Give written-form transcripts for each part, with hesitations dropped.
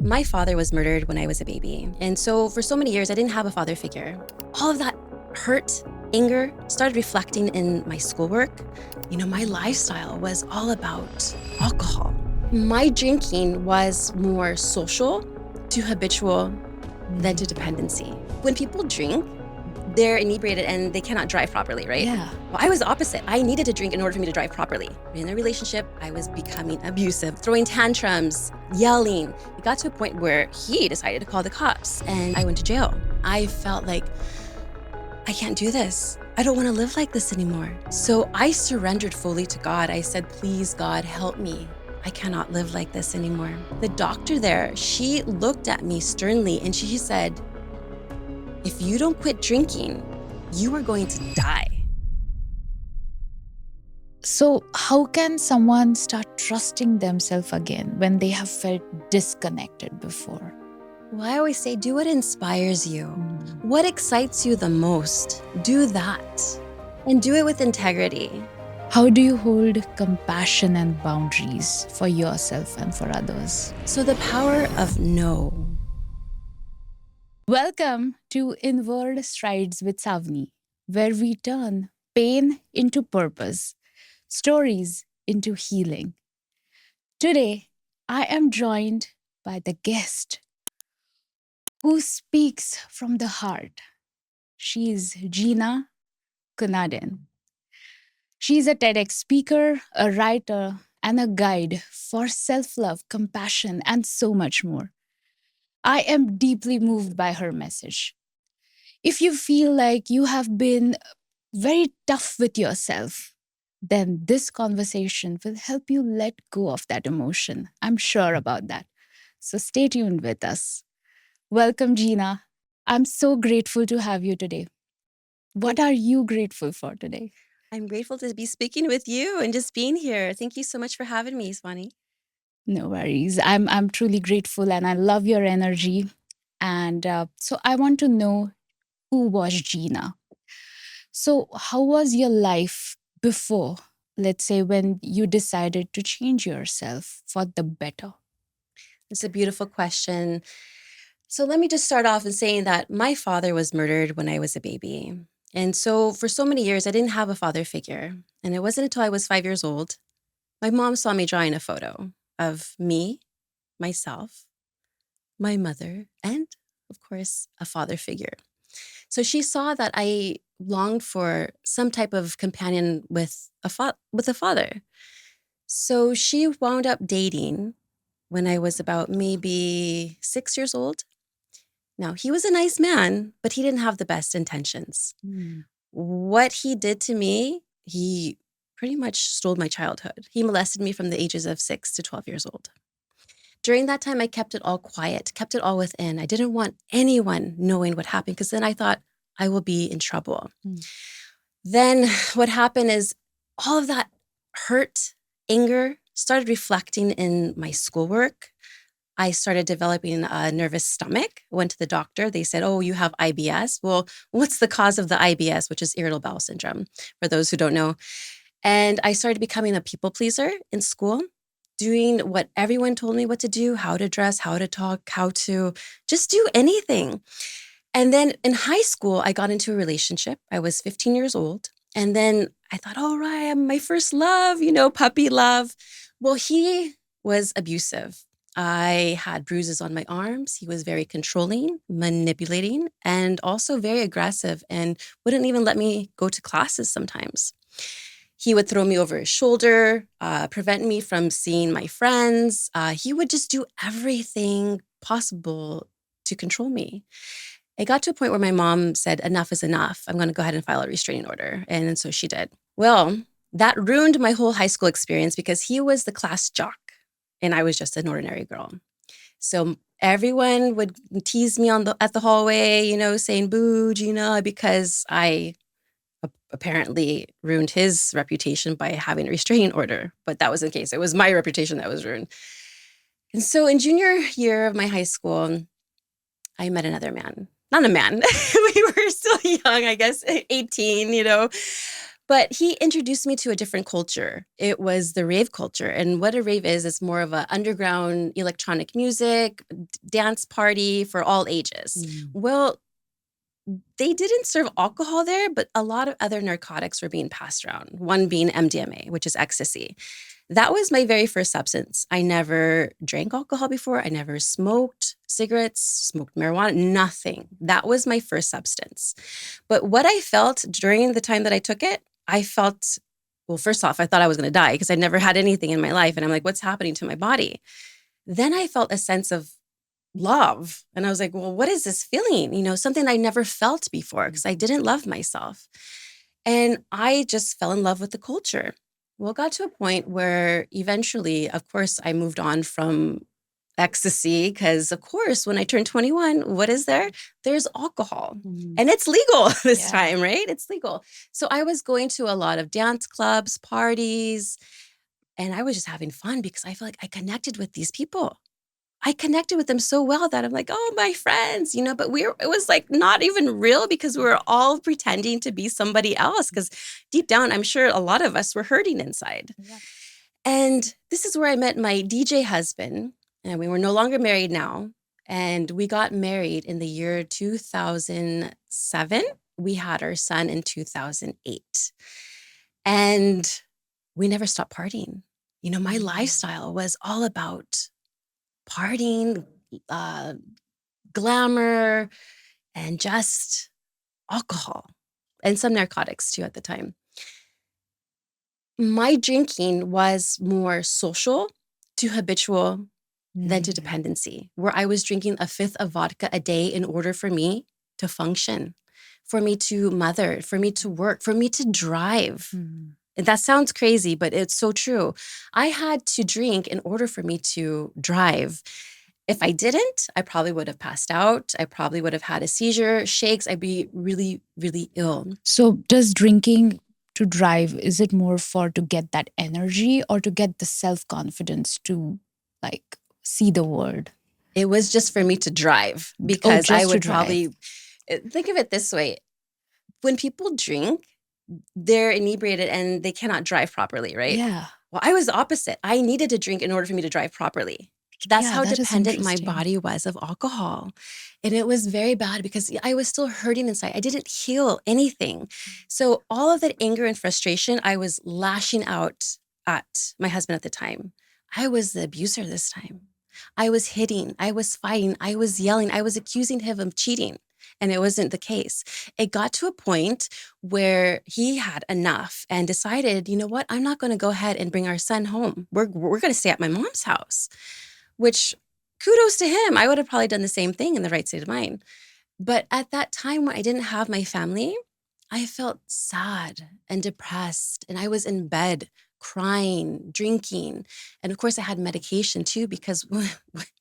My father was murdered when I was a baby. And so for so many years, I didn't have a father figure. All of that hurt, anger started reflecting in my schoolwork. My lifestyle was all about alcohol. My drinking was more social to habitual than to dependency. When people drink, they're inebriated and they cannot drive properly, right? Yeah. Well, I was the opposite. I needed to drink in order for me to drive properly. In a relationship, I was becoming abusive, throwing tantrums, yelling. It got to a point where he decided to call the cops and I went to jail. I felt like, I can't do this. I don't want to live like this anymore. So I surrendered fully to God. I said, please, God, help me. I cannot live like this anymore. The doctor there, she looked at me sternly and she said, if you don't quit drinking, you are going to die. So, how can someone start trusting themselves again when they have felt disconnected before? Well, I always say, do what inspires you. What excites you the most? Do that. And do it with integrity. How do you hold compassion and boundaries for yourself and for others? So the power of no. Welcome to Inward Strides with Savni, where we turn pain into purpose, stories into healing. Today, I am joined by the guest who speaks from the heart. She's Gina Kunaden. She's a TEDx speaker, a writer, and a guide for self-love, compassion, and so much more. I am deeply moved by her message. If you feel like you have been very tough with yourself, then this conversation will help you let go of that emotion. I'm sure about that. So stay tuned with us. Welcome, Gina. I'm so grateful to have you today. What are you grateful for today? I'm grateful to be speaking with you and just being here. Thank you so much for having me, Swani. No worries. I'm truly grateful and I love your energy. And so I want to know, who was Gina? So, how was your life before, let's say, when you decided to change yourself for the better? It's a beautiful question. So let me just start off in saying that my father was murdered when I was a baby. And so for so many years, I didn't have a father figure. And it wasn't until I was 5 years old, my mom saw me drawing a photo of me, myself, my mother, and of course, a father figure. So she saw that I longed for some type of companion with a father. So she wound up dating when I was about maybe 6 years old. Now, he was a nice man, but he didn't have the best intentions. What he did to me, he pretty much stole my childhood. He molested me from the ages of 6 to 12 years old. During that time, I kept it all quiet, kept it all within. I didn't want anyone knowing what happened because then I thought I will be in trouble. Then what happened is all of that hurt, anger started reflecting in my schoolwork. I started developing a nervous stomach, went to the doctor. They said, oh, you have IBS. Well, what's the cause of the IBS, which is irritable bowel syndrome, for those who don't know? And I started becoming a people pleaser in school, doing what everyone told me what to do, how to dress, how to talk, how to just do anything. And then in high school, I got into a relationship. I was 15 years old. And then I thought, all right, I'm my first love, puppy love. Well, he was abusive. I had bruises on my arms. He was very controlling, manipulating, and also very aggressive and wouldn't even let me go to classes sometimes. He would throw me over his shoulder, prevent me from seeing my friends. He would just do everything possible to control me. It got to a point where my mom said, enough is enough. I'm going to go ahead and file a restraining order. And so she did. Well, that ruined my whole high school experience because he was the class jock and I was just an ordinary girl. So everyone would tease me at the hallway, saying, boo, Gina, because I apparently ruined his reputation by having a restraining order. But that wasn't the case. It was my reputation that was ruined. And so in junior year of my high school, I met another man. Not a man. We were still young, I guess, 18, But he introduced me to a different culture. It was the rave culture. And what a rave is, it's more of an underground electronic music, dance party for all ages. Well, they didn't serve alcohol there, but a lot of other narcotics were being passed around, one being MDMA, which is ecstasy. That was my very first substance. I never drank alcohol before. I never smoked cigarettes, smoked marijuana, nothing. That was my first substance. But what I felt during the time that I took it, I felt, well, first off, I thought I was going to die because I never had anything in my life. And I'm like, what's happening to my body? Then I felt a sense of love. And I was like, well, what is this feeling? Something I never felt before because I didn't love myself. And I just fell in love with the culture. Well, it got to a point where eventually, of course, I moved on from ecstasy because, of course, when I turned 21, what is there? There's alcohol. And it's legal this time, right? It's legal. So I was going to a lot of dance clubs, parties, and I was just having fun because I feel like I connected with these people. I connected with them so well that I'm like, oh, my friends, but it was like not even real because we were all pretending to be somebody else because deep down, I'm sure a lot of us were hurting inside. Yeah. And this is where I met my DJ husband, and we were no longer married now. And we got married in the year 2007. We had our son in 2008. And we never stopped partying. My lifestyle was all about partying, glamour, and just alcohol and some narcotics too at the time. My drinking was more social to habitual than to dependency, where I was drinking a fifth of vodka a day in order for me to function, for me to mother, for me to work, for me to drive. And that sounds crazy, but it's so true. I had to drink in order for me to drive. If I didn't, I probably would have passed out. I probably would have had a seizure, shakes. I'd be really, really ill. So does drinking to drive, is it more for to get that energy or to get the self-confidence to like see the world? It was just for me to drive because I would probably think of it this way. When people drink, they're inebriated and they cannot drive properly, right? Yeah. Well, I was the opposite. I needed to drink in order for me to drive properly. That's how dependent my body was of alcohol. And it was very bad because I was still hurting inside. I didn't heal anything. So all of that anger and frustration, I was lashing out at my husband at the time. I was the abuser this time. I was hitting, I was fighting, I was yelling, I was accusing him of cheating. And it wasn't the case. It got to a point where he had enough and decided, you know what, I'm not going to go ahead and bring our son home. We're going to stay at my mom's house, which kudos to him. I would have probably done the same thing in the right state of mind. But at that time when I didn't have my family, I felt sad and depressed. And I was in bed crying, drinking. And of course, I had medication too, because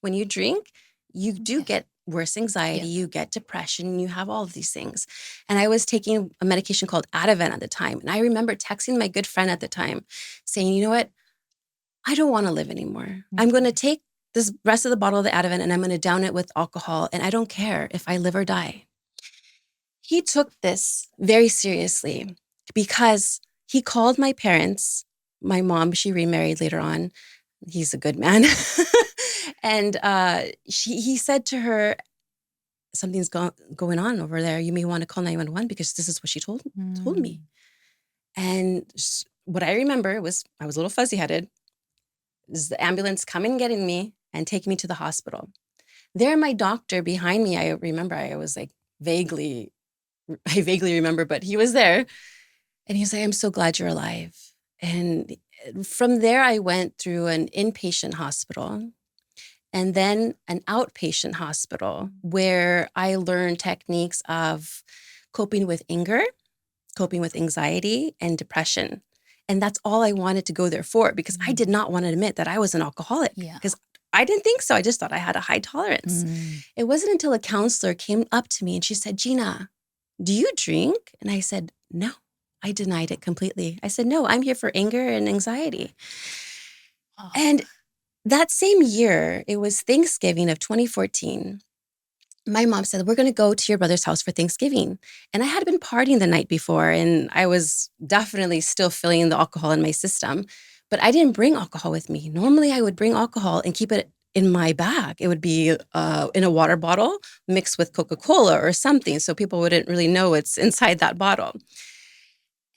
when you drink, you do get worse anxiety, you get depression, you have all of these things. And I was taking a medication called Ativan at the time. And I remember texting my good friend at the time saying, you know what? I don't want to live anymore. I'm going to take this rest of the bottle of the Ativan and I'm going to down it with alcohol. And I don't care if I live or die. He took this very seriously because he called my parents. My mom, she remarried later on. He's a good man. And he said to her, something's going on over there. You may want to call 911 because this is what she told me. And what I remember was I was a little fuzzy-headed. Is the ambulance coming, getting me and taking me to the hospital. There, my doctor behind me, I remember I was like I vaguely remember, but he was there. And he was like, I'm so glad you're alive. And from there, I went through an inpatient hospital and then an outpatient hospital where I learned techniques of coping with anger, coping with anxiety, and depression. And that's all I wanted to go there for because I did not want to admit that I was an alcoholic because I didn't think so. I just thought I had a high tolerance. It wasn't until a counselor came up to me and she said, Gina, do you drink? And I said, no. I denied it completely. I said, no, I'm here for anger and anxiety. And that same year, it was Thanksgiving of 2014. my mom said, we're going to go to your brother's house for Thanksgiving. And I had been partying the night before, and I was definitely still feeling the alcohol in my system, but I didn't bring alcohol with me. Normally, I would bring alcohol and keep it in my bag. It would be in a water bottle mixed with Coca-Cola or something, so people wouldn't really know what's inside that bottle.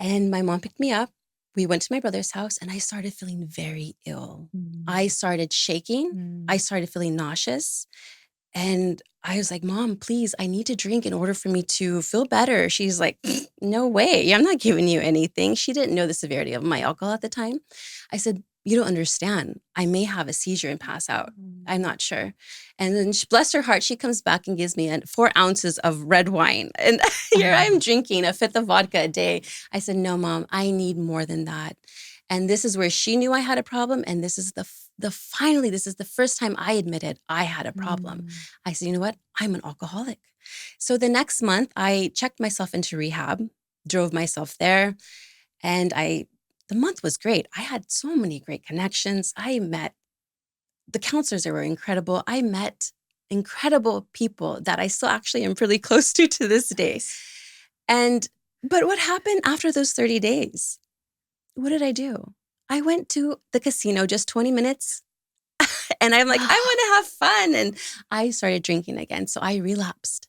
And my mom picked me up. We went to my brother's house, and I started feeling very ill. I started shaking. I started feeling nauseous. And I was like, Mom, please, I need to drink in order for me to feel better. She's like, no way. I'm not giving you anything. She didn't know the severity of my alcohol at the time. I said, you don't understand. I may have a seizure and pass out. I'm not sure. And then bless her heart, she comes back and gives me 4 ounces of red wine. And here I'm drinking a fifth of vodka a day. I said, no, Mom, I need more than that. And this is where she knew I had a problem. And this is finally, this is the first time I admitted I had a problem. I said, you know what? I'm an alcoholic. So the next month, I checked myself into rehab, drove myself there, and the month was great. I had so many great connections. I met the counselors that were incredible. I met incredible people that I still actually am pretty close to this day. But what happened after those 30 days? What did I do? I went to the casino just 20 minutes and I'm like, I want to have fun. And I started drinking again. So I relapsed,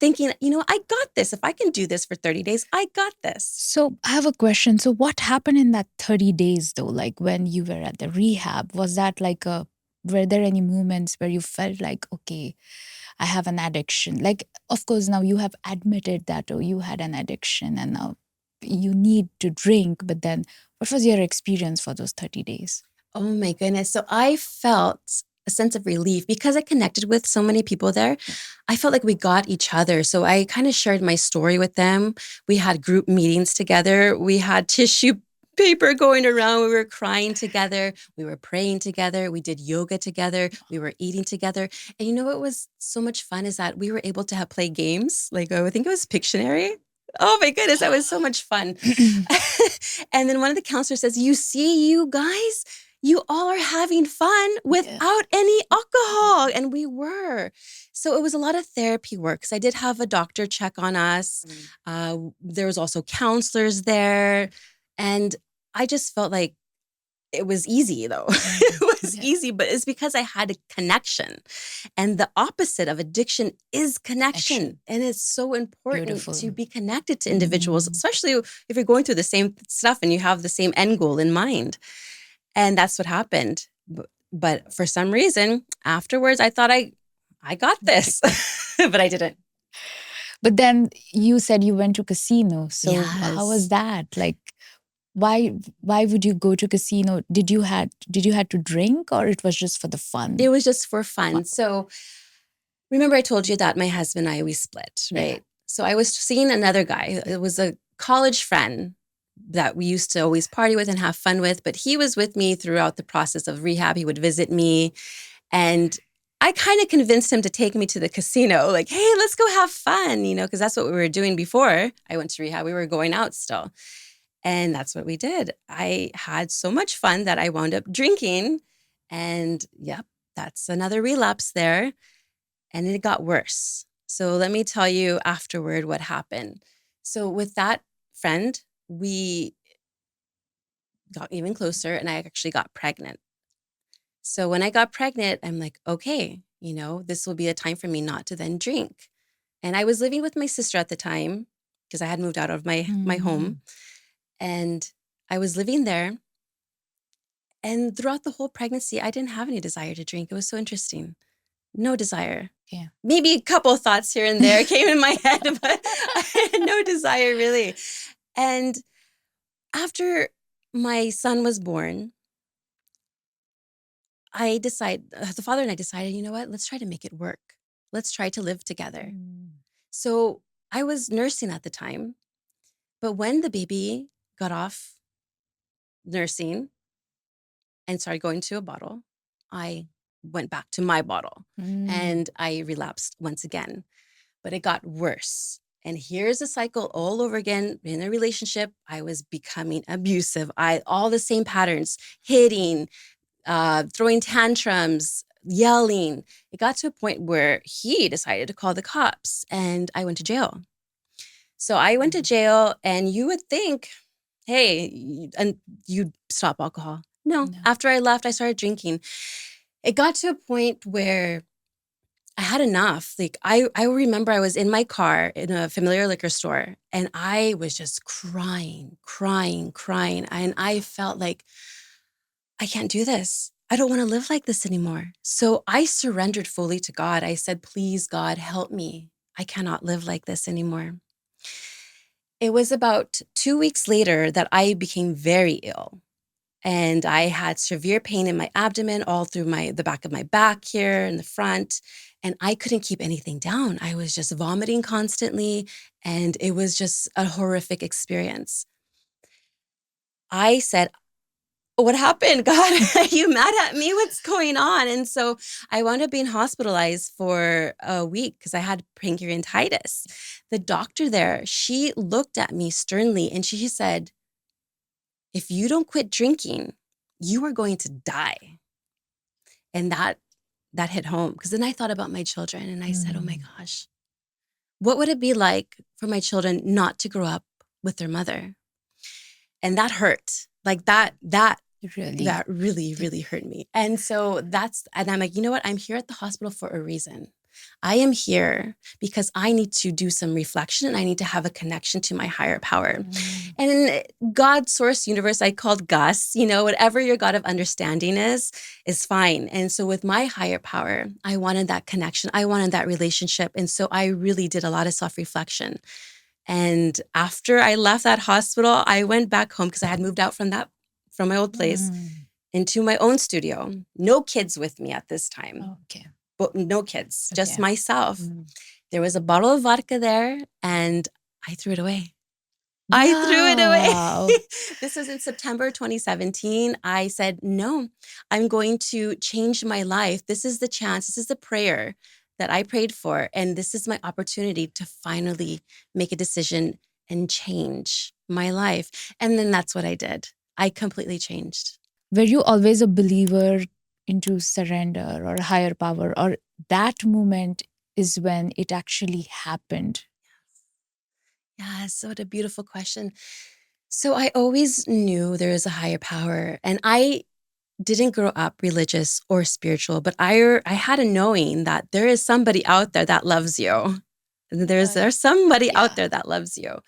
thinking, I got this. If I can do this for 30 days, I got this. So I have a question. So what happened in that 30 days though? Like when you were at the rehab, was that were there any moments where you felt like, okay, I have an addiction? Like, of course, now you have admitted that, oh, you had an addiction and now you need to drink. But then what was your experience for those 30 days? Oh my goodness. So I felt a sense of relief because I connected with so many people there. I felt like we got each other. So I kind of shared my story with them. We had group meetings together. We had tissue paper going around. We were crying together. We were praying together. We did yoga together. We were eating together. And you know what was so much fun is that we were able to play games. Like, I think it was Pictionary. Oh my goodness, that was so much fun. And then one of the counselors says, you see, you guys, you all are having fun without any alcohol. And we were. So it was a lot of therapy work because I did have a doctor check on us. There was also counselors there. And I just felt like it was easy though. It was easy, but it's because I had a connection. And the opposite of addiction is connection. And it's so important to be connected to individuals, especially if you're going through the same stuff and you have the same end goal in mind. And that's what happened. But for some reason, afterwards, I thought I got this, but I didn't. But then you said you went to casino. So how was that? Like, why would you go to casino? Did you had to drink, or it was just for the fun? It was just for fun. So remember I told you that my husband and I, we split, right? Yeah. So I was seeing another guy. It was a college friend that we used to always party with and have fun with, but he was with me throughout the process of rehab. He would visit me, and I kind of convinced him to take me to the casino. Like, hey, let's go have fun, because that's what we were doing before I went to rehab. We were going out still. And that's what we did. I had so much fun that I wound up drinking. And yep, that's another relapse there. And it got worse. So let me tell you afterward what happened. So with that friend, we got even closer and I actually got pregnant. So when I got pregnant, I'm like, okay, this will be a time for me not to then drink. And I was living with my sister at the time because I had moved out of my home. And I was living there. And throughout the whole pregnancy, I didn't have any desire to drink. It was so interesting. No desire. Yeah. Maybe a couple of thoughts here and there came in my head, but I had no desire really. And after my son was born, the father and I decided, you know what, let's try to make it work. Let's try to live together. So I was nursing at the time, but when the baby got off nursing and started going to a bottle, I went back to my bottle and I relapsed once again, but it got worse. And here's a cycle all over again. In a relationship, I was becoming abusive. All the same patterns, hitting, throwing tantrums, yelling. It got to a point where he decided to call the cops and I went to jail. So I went to jail, and you would think, hey, and you'd stop alcohol. No, No. after I left, I started drinking. It got to a point where I had enough. Like I remember I was in my car in a familiar liquor store, and I was just crying, crying, crying. And I felt like, I can't do this. I don't want to live like this anymore. So I surrendered fully to God. I said, please, God, help me. I cannot live like this anymore. It was about 2 weeks later that I became very ill. And I had severe pain in my abdomen, all through the back of my back here in the front. And I couldn't keep anything down. I was just vomiting constantly. And it was just a horrific experience. I said, what happened? God, are you mad at me? What's going on? And so I wound up being hospitalized for a week because I had pancreatitis. The doctor there, she looked at me sternly and she said, if you don't quit drinking, you are going to die. And that hit home, because then I thought about my children and I said, oh my gosh, what would it be like for my children not to grow up with their mother? And that hurt. Like that Really? really, really hurt me. And so and I'm like, you know what? I'm here at the hospital for a reason. I am here because I need to do some reflection and I need to have a connection to my higher power. And in God, source, universe, I called Gus, whatever your God of understanding is fine. And so with my higher power, I wanted that connection. I wanted that relationship. And so I really did a lot of self-reflection. And after I left that hospital, I went back home because I had moved out from my old place into my own studio. No kids with me at this time. Okay. But no kids, just Okay. myself. There was a bottle of vodka there, and I threw it away. I threw it Wow. away. This was in September 2017. I said, no, I'm going to change my life. This is the chance. This is the prayer that I prayed for. And this is my opportunity to finally make a decision and change my life. And then that's what I did. I completely changed. Were you always a believer into surrender or higher power, or that moment is when it actually happened? Yeah, so what a beautiful question. So I always knew there is a higher power, and I didn't grow up religious or spiritual, but I had a knowing that there is somebody out there that loves you. There's somebody out there that loves you.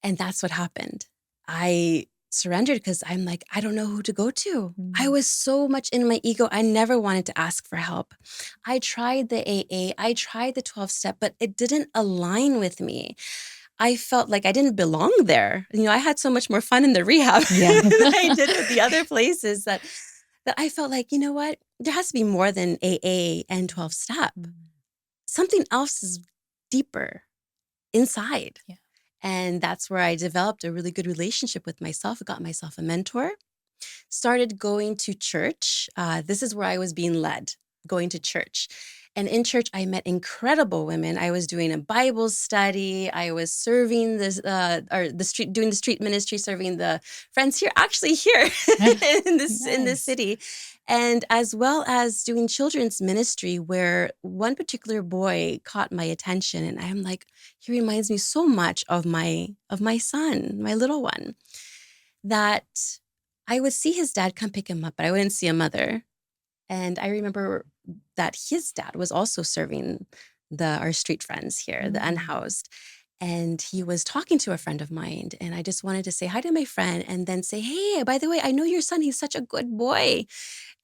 And that's what happened. I surrendered because I'm like, I don't know who to go to. I was so much in my ego. I never wanted to ask for help. I tried the AA, I tried the 12-step, but it didn't align with me. I felt like I didn't belong there. I had so much more fun in the rehab than I did with the other places that I felt like, you know what? There has to be more than AA and 12-step. Something else is deeper inside. Yeah. And that's where I developed a really good relationship with myself. I got myself a mentor, started going to church. This is where I was being led, going to church. And in church, I met incredible women. I was doing a Bible study. I was serving doing the street ministry, serving the friends here, actually here in this city, and as well as doing children's ministry, where one particular boy caught my attention, and I'm like, he reminds me so much of my son, my little one, that I would see his dad come pick him up, but I wouldn't see a mother. And I remember that his dad was also serving our street friends here, the unhoused. And he was talking to a friend of mine. And I just wanted to say hi to my friend and then say, hey, by the way, I know your son. He's such a good boy.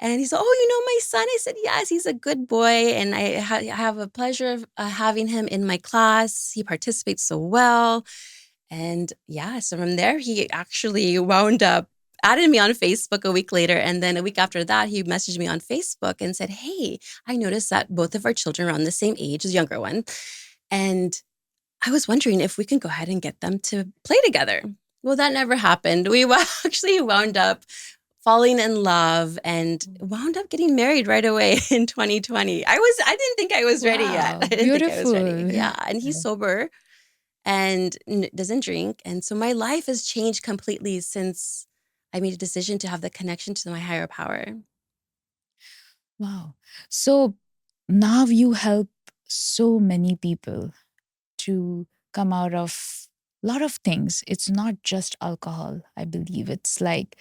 And he said, oh, you know my son? I said, yes, he's a good boy. And I have a pleasure of having him in my class. He participates so well. And yeah, so from there, he actually wound up added me on Facebook a week later. And then a week after that, he messaged me on Facebook and said, hey, I noticed that both of our children are around the same age, the younger one. And I was wondering if we can go ahead and get them to play together. Well, that never happened. We actually wound up falling in love and wound up getting married right away in 2020. I didn't think I was ready yet. Wow, I didn't think I was ready. beautiful. Yeah. And he's sober and doesn't drink. And so my life has changed completely since I made a decision to have the connection to my higher power. Wow. So now you help so many people to come out of a lot of things. It's not just alcohol, I believe. It's like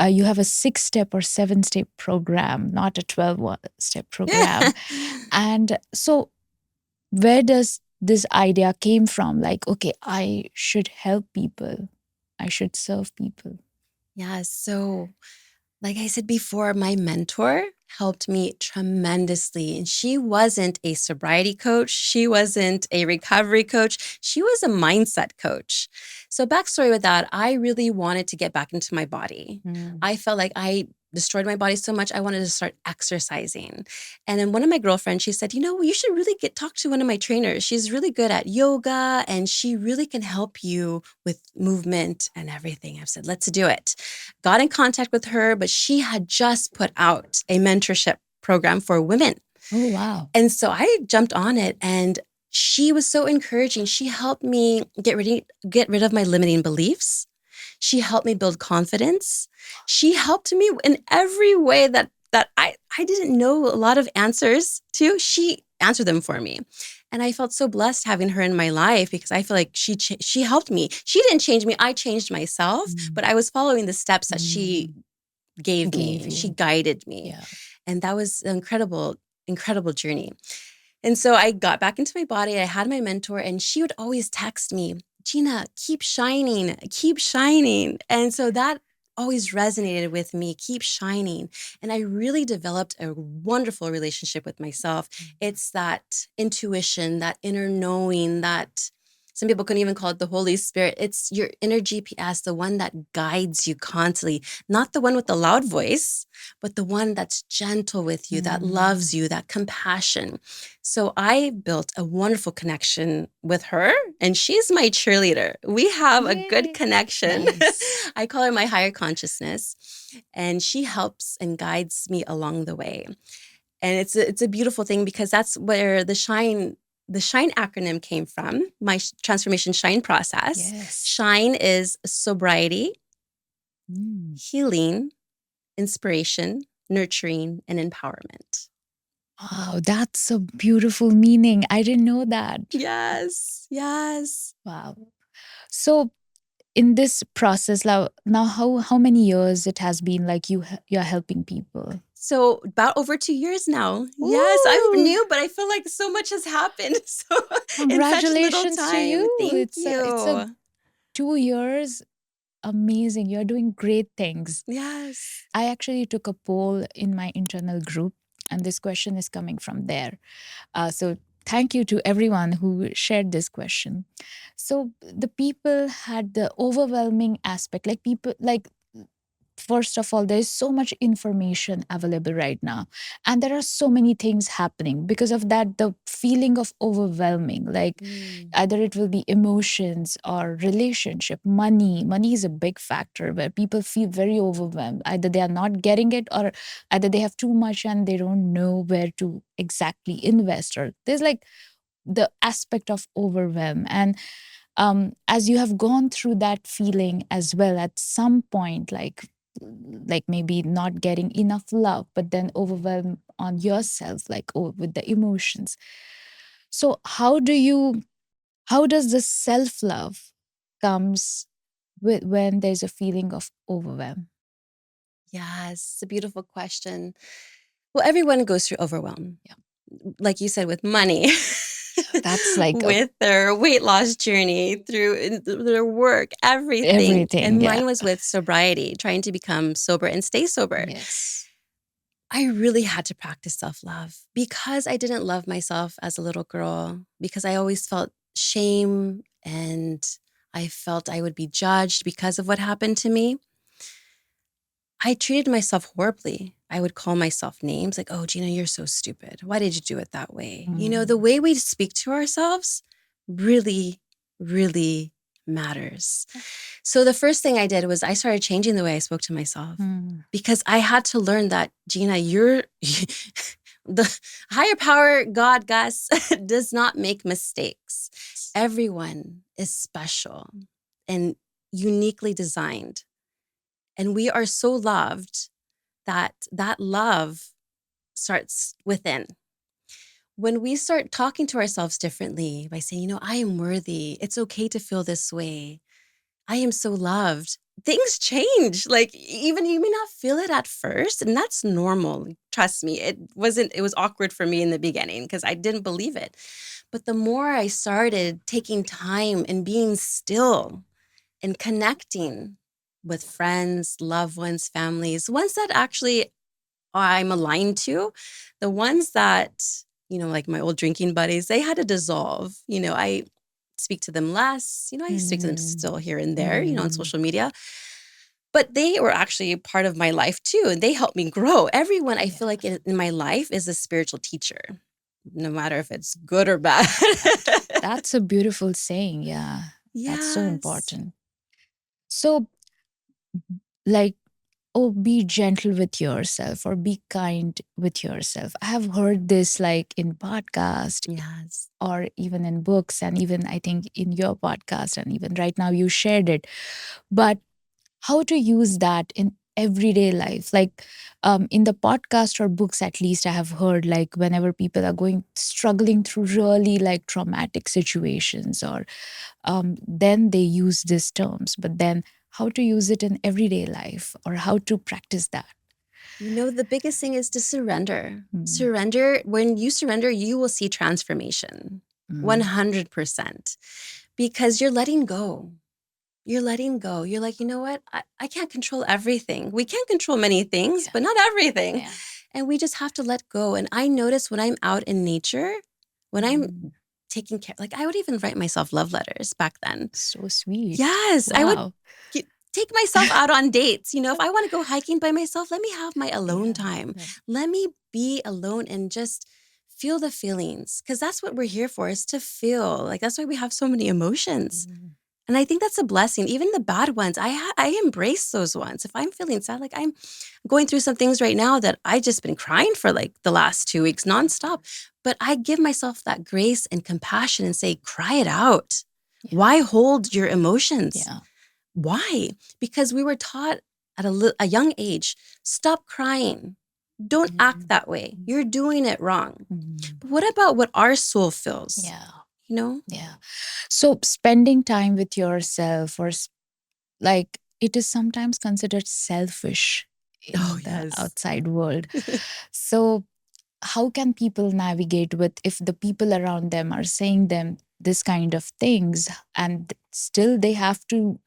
you have a 6 step or 7 step program, not a 12 step program. And so, where does this idea came from? Like, okay, I should help people, I should serve people. Yeah. So, like I said before, my mentor helped me tremendously. And she wasn't a sobriety coach. She wasn't a recovery coach. She was a mindset coach. So, backstory with that, I really wanted to get back into my body. Mm. I felt like I destroyed my body so much, I wanted to start exercising. And then one of my girlfriends, she said, you should really talk to one of my trainers. She's really good at yoga and she really can help you with movement and everything. I've said, let's do it. Got in contact with her, but she had just put out a mentorship program for women. Oh, wow. And so I jumped on it and she was so encouraging. She helped me get rid of my limiting beliefs. She helped me build confidence. She helped me in every way that I didn't know a lot of answers to. She answered them for me. And I felt so blessed having her in my life because I feel like she helped me. She didn't change me. I changed myself, but I was following the steps that she Mm. gave me Gave and she you. guided me. Yeah. And that was an incredible journey. And so I got back into my body. I had my mentor, and she would always text me, Gina, keep shining, keep shining. And so that always resonated with me, keep shining. And I really developed a wonderful relationship with myself. It's that intuition, that inner knowing, that some people couldn't even call it the Holy Spirit. It's your inner GPS, the one that guides you constantly, not the one with the loud voice, but the one that's gentle with you, that loves you, that compassion. So I built a wonderful connection with her, and she's my cheerleader. We have a good Yay. connection. Nice. I call her my higher consciousness, and she helps and guides me along the way. And it's a beautiful thing because that's where the SHINE acronym came from, my transformation SHINE process. Yes. SHINE is sobriety, Mm. healing, inspiration, nurturing, and empowerment. Wow, that's a beautiful meaning. I didn't know that. Yes, yes. Wow. So in this process now how many years it has been like you're helping people? So about over 2 years now. Yes, I'm Ooh, new, but I feel like so much has happened. So in such little congratulations to time. you. Thank It's a you. 2 years. Amazing. You're doing great things. Yes. I actually took a poll in my internal group, and this question is coming from there. So thank you to everyone who shared this question. So the people had the overwhelming aspect, like people like first of all, there's so much information available right now, and there are so many things happening. Because of that, the feeling of overwhelming, like Mm. either it will be emotions or relationship, money is a big factor where people feel very overwhelmed. Either they are not getting it, or either they have too much and they don't know where to exactly invest, or there's like the aspect of overwhelm. And as you have gone through that feeling as well at some point, like maybe not getting enough love, but then overwhelm on yourself, like with the emotions. So how does the self love comes with when there's a feeling of overwhelm? Yes, it's a beautiful question. Well, everyone goes through overwhelm. Yeah, Like you said, with money, that's like with their weight loss journey, through their work, everything. everything. And Yeah. mine was with sobriety, trying to become sober and stay sober. Yes. I really had to practice self love because I didn't love myself as a little girl, because I always felt shame and I felt I would be judged because of what happened to me. I treated myself horribly. I would call myself names like, oh, Gina, you're so stupid. Why did you do it that way? The Mm. way we speak to ourselves really, really matters. So the first thing I did was I started changing the way I spoke to myself Mm. because I had to learn that, Gina, you're the higher power, God, Gus, does not make mistakes. Everyone is special and uniquely designed. And we are so loved that love starts within. When we start talking to ourselves differently by saying, I am worthy. It's okay to feel this way. I am so loved. Things change. Like, even you may not feel it at first, and that's normal. Trust me, it was awkward for me in the beginning because I didn't believe it. But the more I started taking time and being still and connecting with friends, loved ones, families, ones that actually I'm aligned to, the ones that, like my old drinking buddies, they had to dissolve. I speak to them less. I speak to them Mm, still here and there, on mm, social media. But they were actually a part of my life too. And they helped me grow. Everyone I yeah, feel like in my life is a spiritual teacher, no matter if it's good or bad. that's a beautiful saying. Yeah, that's so Yes. important. So, like, oh, be gentle with yourself or be kind with yourself. I have heard this like in podcast Yes. or even in books, and even I think in your podcast, and even right now you shared it. But how to use that in everyday life, like in the podcast or books, at least I have heard, like whenever people are struggling through really like traumatic situations, or then they use these terms, but then how to use it in everyday life or how to practice that. The biggest thing is to surrender. Mm, Surrender. When you surrender, you will see transformation. mm, 100%. Because you're letting go. You're letting go. You're like, you know what? I can't control everything. We can't control many things, yeah, but not everything. yeah. And we just have to let go. And I notice when I'm out in nature, when I'm Mm, taking care, like I would even write myself love letters back then. so sweet. Yes, I would Wow. take myself out on dates. If I want to go hiking by myself, let me have my alone Yeah, time. yeah. Let me be alone and just feel the feelings, because that's what we're here for, is to feel. Like, that's why we have so many emotions. Mm, And I think that's a blessing. Even the bad ones, I embrace those ones. If I'm feeling sad, like I'm going through some things right now that I just been crying for like the last 2 weeks nonstop, but I give myself that grace and compassion and say, cry it out. yeah, Why hold your emotions? yeah. Why? Because we were taught at a young age, stop crying. Don't act Mm, that way. You're doing it wrong. mm, But what about what our soul feels? yeah, You know? yeah. So spending time with yourself, or like it is sometimes considered selfish Oh, in the yes. outside world. So how can people navigate with if the people around them are saying them this kind of things, and still they have to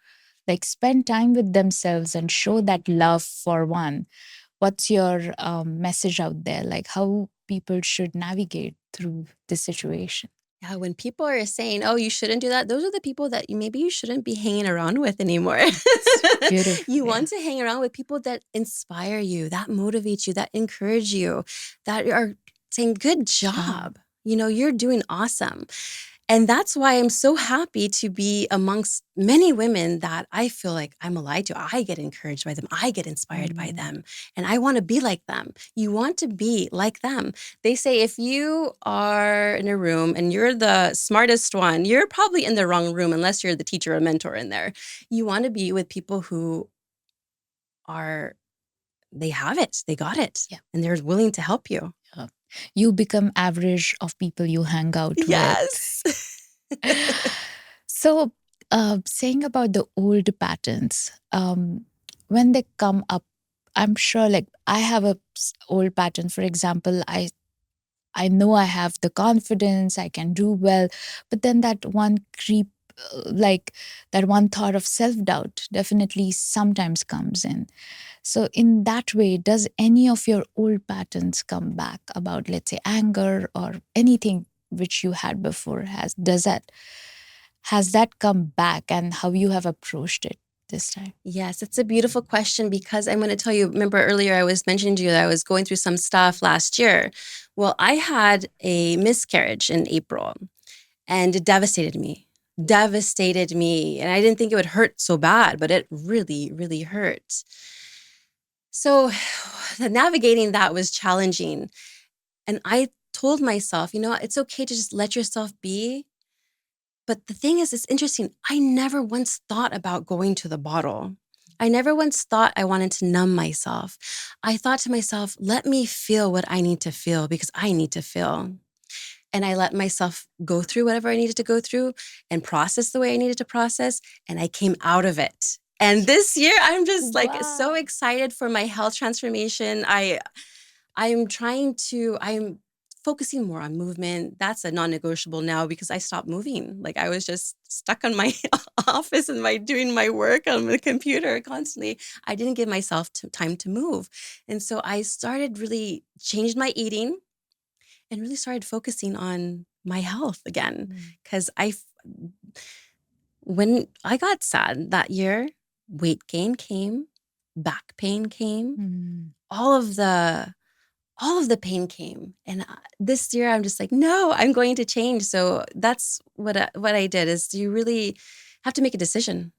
like spend time with themselves and show that love for one? What's your message out there, like how people should navigate through this situation? Yeah, when people are saying, "Oh, you shouldn't do that," those are the people that maybe you shouldn't be hanging around with anymore. It's beautiful. You Yeah. want to hang around with people that inspire you, that motivate you, that encourage you, that are saying, "Good Yeah. job. You're doing awesome." And that's why I'm so happy to be amongst many women that I feel like I'm allied to. I get encouraged by them. I get inspired by Mm, them. And I want to be like them. You want to be like them. They say if you are in a room and you're the smartest one, you're probably in the wrong room unless you're the teacher or mentor in there. You want to be with people who are, they have it, they got it, yeah. and they're willing to help you. Yeah. You become average of people you hang out with. Yes. So, saying about the old patterns, when they come up, I'm sure like I have a old pattern. For example, I know I have the confidence, I can do well, but then that one like that one thought of self doubt definitely sometimes comes in. So, in that way, does any of your old patterns come back about, let's say, anger or anything which you had before? Has that come back, and how you have approached it this time? Yes, it's a beautiful question because I'm going to tell you. Remember earlier, I was mentioning to you that I was going through some stuff last year. Well, I had a miscarriage in April and it devastated me. And I didn't think it would hurt so bad, but it really, really hurt. So navigating that was challenging. And I told myself, it's okay to just let yourself be. But the thing is, it's interesting. I never once thought about going to the bottle. I never once thought I wanted to numb myself. I thought to myself, let me feel what I need to feel because I need to feel. And I let myself go through whatever I needed to go through and process the way I needed to process. And I came out of it. And this year, I'm just like so Wow. excited for my health transformation. I'm focusing more on movement. That's a non-negotiable now because I stopped moving. Like I was just stuck on my office and doing my work on the computer constantly. I didn't give myself time to move. And so I started really changed my eating and really started focusing on my health again. Because when I got sad that year, weight gain came, back pain came, Mm. all of the pain came. And this year I'm just like, no, I'm going to change. So that's what I did is you really have to make a decision.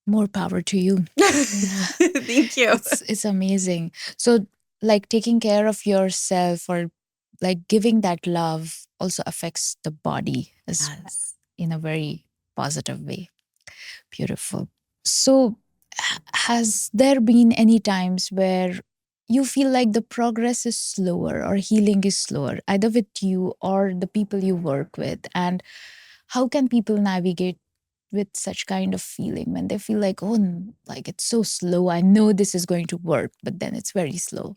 More power to you. Thank you. It's amazing. So like taking care of yourself or like giving that love also affects the body as Yes. in a very positive way. Beautiful. So has there been any times where you feel like the progress is slower or healing is slower, either with you or the people you work with? And how can people navigate with such kind of feeling when they feel like, oh, like it's so slow. I know this is going to work, but then it's very slow.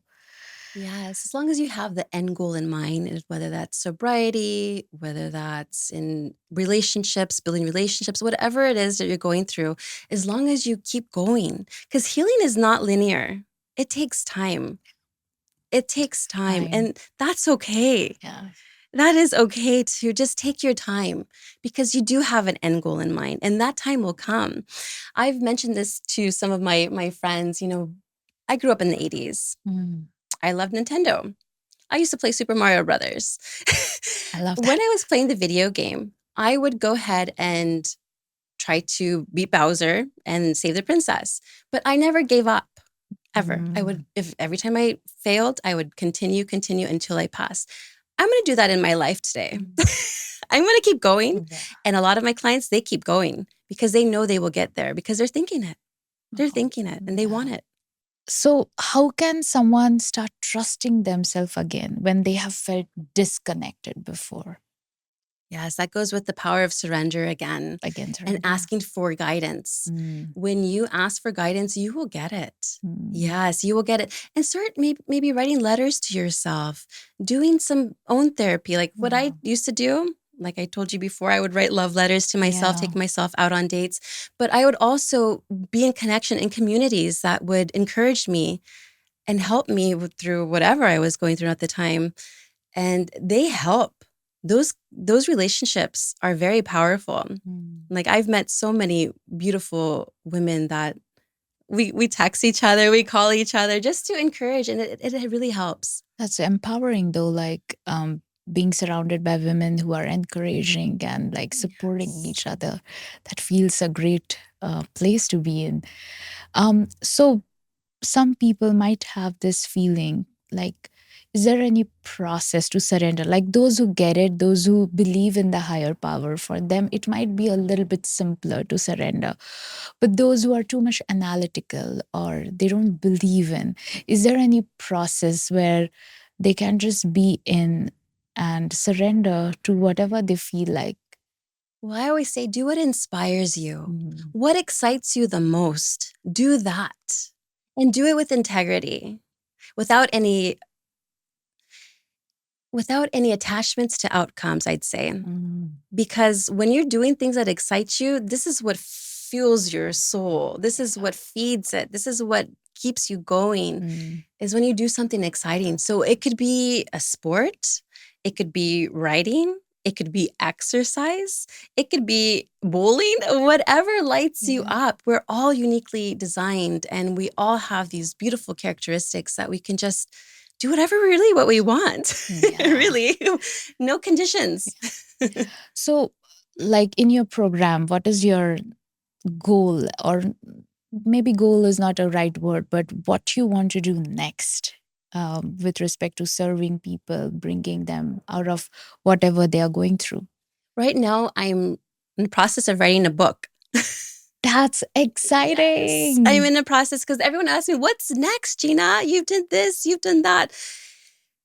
Yes, as long as you have the end goal in mind, whether that's sobriety, whether that's in relationships, building relationships, whatever it is that you're going through, as long as you keep going, because healing is not linear. It takes time. It takes time, Time. and that's okay. Yeah. That is okay to just take your time because you do have an end goal in mind, and that time will come. I've mentioned this to some of my friends. I grew up in the 80s. Mm, I love Nintendo. I used to play Super Mario Brothers. I love When that. I was playing the video game, I would go ahead and try to beat Bowser and save the princess, but I never gave up. Ever. I would, Mm, if every time I failed, I would continue until I passed. I'm going to do that in my life today. mm, I'm going to keep going. yeah. And a lot of my clients, they keep going because they know they will get there because they're thinking it. They're Oh, thinking it and they yeah. want it. So, how can someone start trusting themselves again when they have felt disconnected before? Yes, that goes with the power of surrender again Again, and surrender. asking for guidance. Mm, When you ask for guidance, you will get it. mm, Yes, you will get it. And start maybe writing letters to yourself, doing some own therapy, like what I yeah. used to do. Like I told you before, I would write love letters to myself, Yeah. take myself out on dates. But I would also be in connection in communities that would encourage me and help me through whatever I was going through at the time, and they help. Those relationships are very powerful. Mm. Like I've met so many beautiful women that we text each other, we call each other just to encourage, and it really helps. That's empowering though, like being surrounded by women who are encouraging and like supporting Yes. each other. That feels a great place to be in. So some people might have this feeling like, is there any process to surrender? Like those who get it, those who believe in the higher power, for them, it might be a little bit simpler to surrender. But those who are too much analytical or they don't believe in, is there any process where they can just be in and surrender to whatever they feel like? Well, I always say, do what inspires you. Mm, What excites you the most? Do that, and do it with integrity, without any attachments to outcomes. I'd say. mm, Because when you're doing things that excite you, this is what fuels your soul. This is what feeds it. This is what keeps you going, mm, is when you do something exciting. So it could be a sport, it could be writing, it could be exercise, it could be bowling, whatever lights you yeah. up. We're all uniquely designed and we all have these beautiful characteristics that we can just do whatever really what we want. Yeah. Really, no conditions. So, like in your program, what is your goal? Or maybe goal is not a right word, but what you want to do next with respect to serving people, bringing them out of whatever they are going through? Right now, I'm in the process of writing a book. That's Yes, I'm exciting. in a process because everyone asks me, "What's next, Gina? You've done this, you've done that."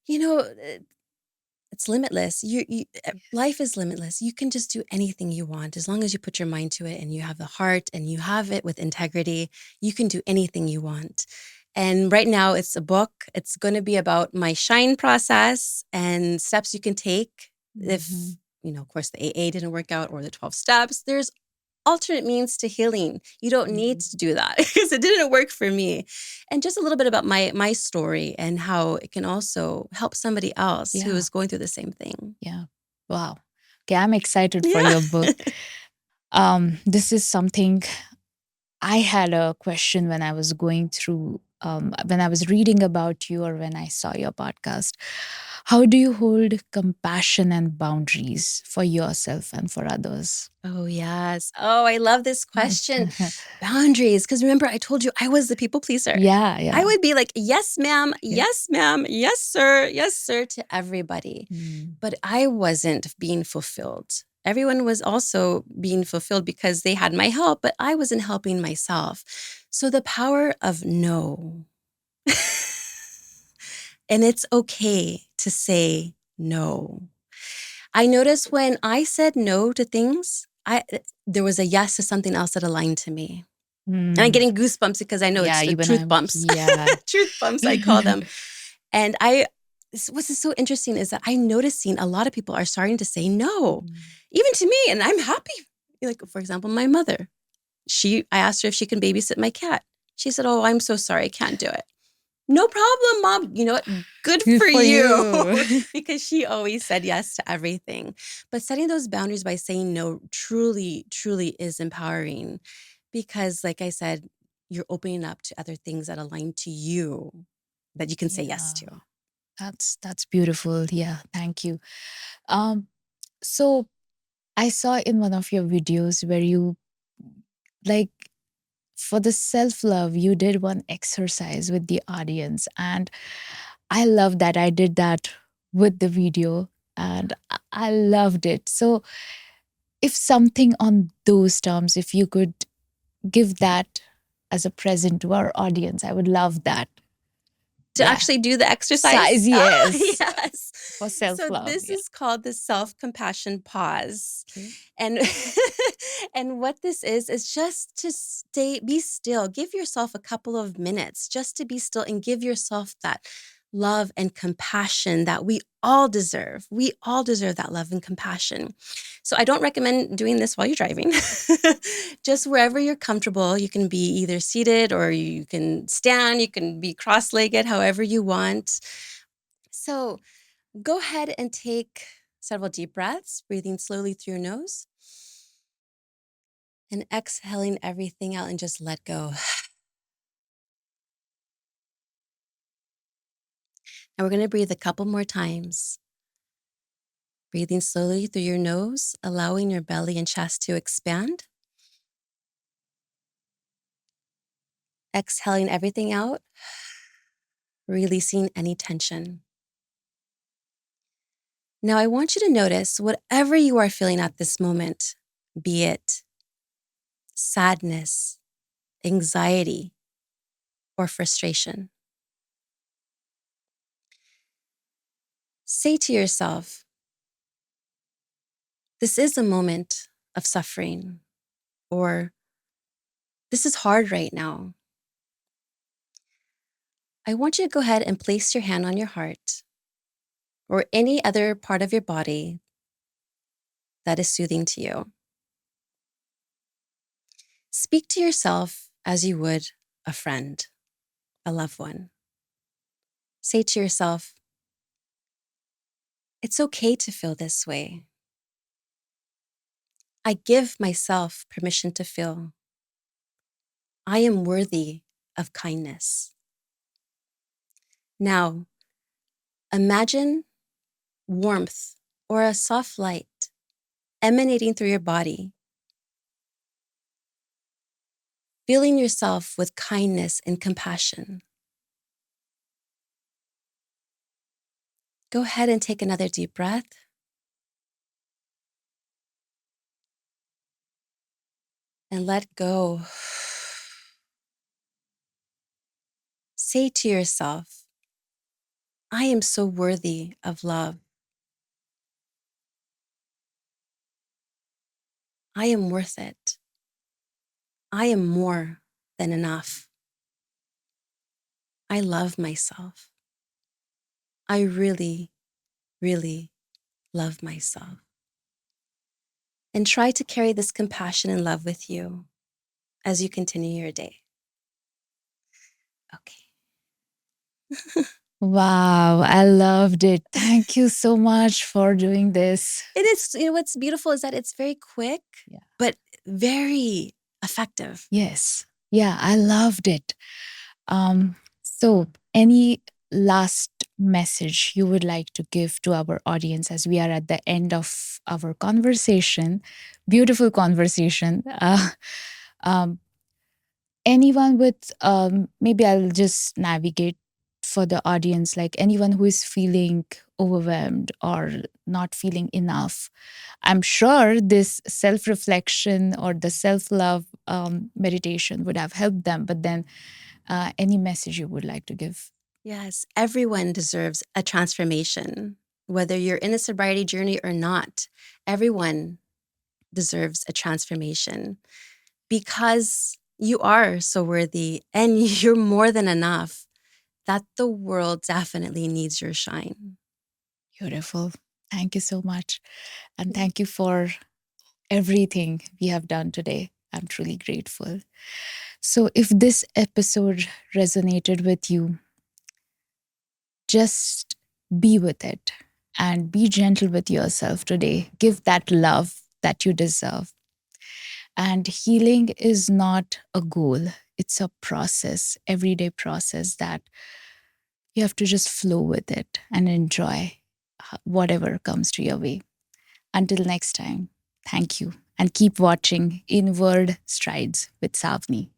You know, it's limitless. Life is limitless. You can just do anything you want as long as you put your mind to it and you have the heart and you have it with integrity. You can do anything you want. And right now, it's a book. It's going to be about my shine process and steps you can take if, Mhm. of course, the AA didn't work out or the 12 steps. There's alternate means to healing. You don't need Mhm. to do that because it didn't work for me. And just a little bit about my story and how it can also help somebody else who Yeah. is going through the same thing. Yeah. Wow. Okay, I'm excited for Yeah. your book. This is something I had a question when I was going through, when I was reading about you or when I saw your podcast. How do you hold compassion and boundaries for yourself and for others? Oh, yes. Oh, I love this question. Boundaries. Because remember, I told you I was the people pleaser. Yeah, I yeah. would be like, yes, ma'am, Yeah. yes, sir, to everybody. Mm. But I wasn't being fulfilled. Everyone was also being fulfilled because they had my help, but I wasn't helping myself. So the power of no. And it's okay to say no. I noticed when I said no to things, there was a yes to something else that aligned to me. And I'm Mm. getting goosebumps because I know Yeah, it's the even truth I'm, bumps. yeah. Truth bumps, I call them. And what's so interesting is that I'm noticing a lot of people are starting to say no, Mm. even to me, and I'm happy. Like, for example, my mother, I asked her if she can babysit my cat. She said, "Oh, I'm so sorry, I can't do it." No problem, mom. You know what? Good Good for for you. you. Because she always said yes to everything. But setting those boundaries by saying no truly, truly is empowering. Because, like I said, you're opening up to other things that align to you that you can say yes Yeah, to. that's beautiful. Yeah, thank you. Um, so I saw in one of your videos where you, like, for the self love, you did one exercise with the audience, and I love that. I did that with the video, and I loved it. So, if something on those terms, if you could give that as a present to our audience, I would love that. To Yeah. actually do the exercise. Size, Oh, yes. yes. For self So love. this Yeah. is called the self-compassion pause. Okay. And and what this is just to be still. Give yourself a couple of minutes just to be still and give yourself that love and compassion that we all deserve. We all deserve that love and compassion. So I don't recommend doing this while you're driving. Just wherever you're comfortable, you can be either seated or you can stand, you can be cross-legged, however you want. So go ahead and take several deep breaths, breathing slowly through your nose and exhaling everything out and just let go. Now we're going to breathe a couple more times. Breathing slowly through your nose, allowing your belly and chest to expand. Exhaling everything out, releasing any tension. Now I want you to notice whatever you are feeling at this moment, be it sadness, anxiety, or frustration. Say to yourself, this is a moment of suffering, or this is hard right now. I want you to go ahead and place your hand on your heart or any other part of your body that is soothing to you. Speak to yourself as you would a friend, a loved one. Say to yourself, it's okay to feel this way. I give myself permission to feel. I am worthy of kindness. Now, imagine warmth or a soft light emanating through your body, filling yourself with kindness and compassion. Go ahead and take another deep breath. and let go. Say to yourself, I am so worthy of love. I am worth it. I am more than enough. I love myself. I really, really love myself. And try to carry this compassion and love with you as you continue your day. Okay. Wow, I loved it. Thank you so much for doing this. It is, what's beautiful is that it's very quick, Yeah. but very effective. Yes. Yeah, I loved it. So, any last message you would like to give to our audience as we are at the end of our conversation? Beautiful conversation. Um, anyone with, maybe I'll just navigate for the audience, like anyone who is feeling overwhelmed or not feeling enough. I'm sure this self reflection or the self love meditation would have helped them. But then, any message you would like to give? Yes, everyone deserves a transformation. Whether you're in a sobriety journey or not, everyone deserves a transformation because you are so worthy and you're more than enough, that the world definitely needs your shine. Beautiful. Thank you so much. And thank you for everything we have done today. I'm truly grateful. So, if this episode resonated with you, just be with it and be gentle with yourself today. Give that love that you deserve. And healing is not a goal, it's a process, everyday process that you have to just flow with it and enjoy whatever comes to your way. Until next time, thank you. And keep watching Inward Strides with Savni.